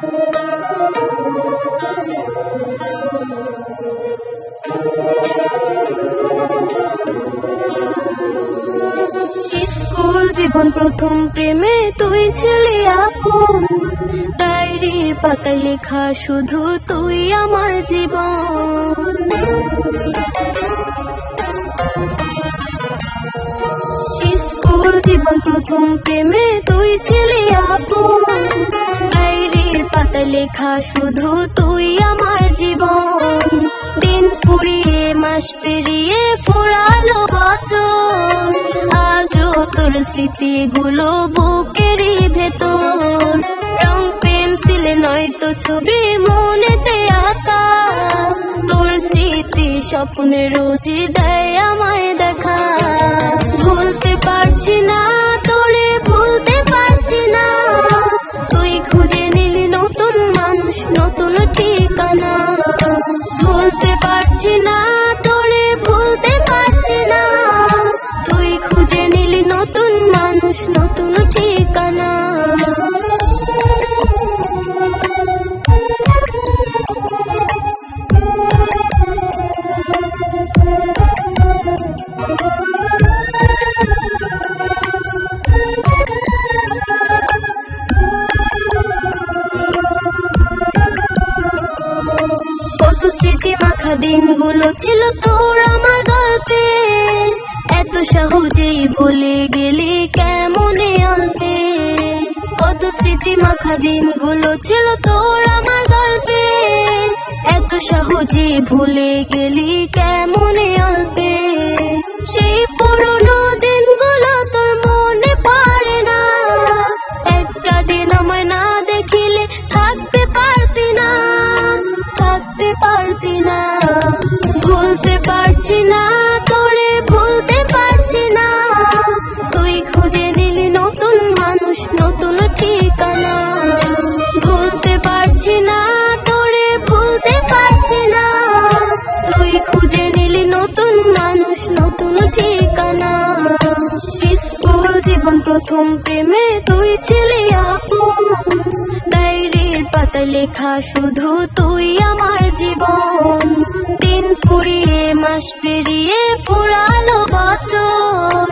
School জীবন প্রথম প্রেমে তুই ছিলি আপন, ডায়েরির পাতায় লেখা শুধু তুই আমার জীবন। স্কুল জীবন প্রথম প্রেমে তুই ছিলি আপন, ডায়েরির পাতায় লেখা শুধু তুই আমার জীবন। দিন ফুরিয়ে মাস পেরিয়ে ফুরালো বছর, আজও তোর স্মৃতিগুলো বুকেরই ভেতর। রং পেন্সিলে নয়তো ছবি মনেতে আঁকা, তোর স্মৃতি স্বপ্নে রোজই দেয় আমায় দেখা। ভুলতে পারছি না তোরে, ভুলতে পারছি না, তুই খুঁজে নিলি নতুন মানুষ, নতুন ঠিকানা। ভুলতে পারছি না তোরে, ভুলতে পারছি না, তুই খুঁজে নিলি নতুন মানুষ, নতুন ঠিকানা। কত স্মৃতি মাখা দিনগুলো ছিল তোর আমার গল্পে, এত সহজেই ভুলে গেলি কেমনে আনতে। কত স্মৃতি মাখা দিনগুলো ছিল তোর আমার গল্পে, এত সহজেই ভুলে গেলি কেমনে আনতে। সেই পুরনো দিনগুলো তোর মনে পড়ে না, একটা দিন আমায় না দেখিলে থাকতে পারতি না, থাকতে পারতি না। ভুলতে পারছি না তোরে, ভুলতে পারছি না, তুই খুঁজে নিলি নতুন মানুষ, নতুন ঠিকানা। ভুলতে পারছি না তোরে, ভুলতে পারছি না, তুই খুঁজে নিলি নতুন মানুষ, নতুন ঠিকানা। স্কুল জীবন প্রথম প্রেমে তুই ছিলি আপন, ডায়েরির পাতায় লেখা শুধু তুই আমার জীবন। দিন ফুরিয়ে মাস পেরিয়ে ফুরালো বছর,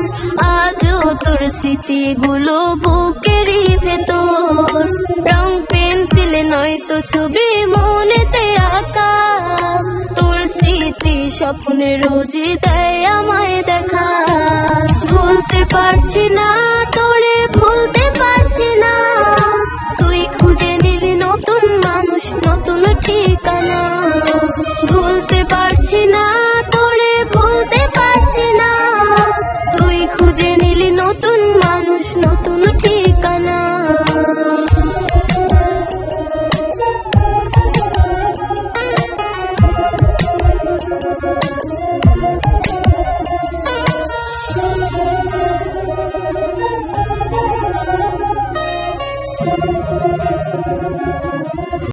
আজও তোর স্মৃতিগুলো বুকেরই ভেতর। রং পেন্সিলে নয়তো ছবি মনেতে আঁকা, তোর স্মৃতি স্বপ্নে রোজই দেয় আমায় দেখা। ভুলতে পারছি না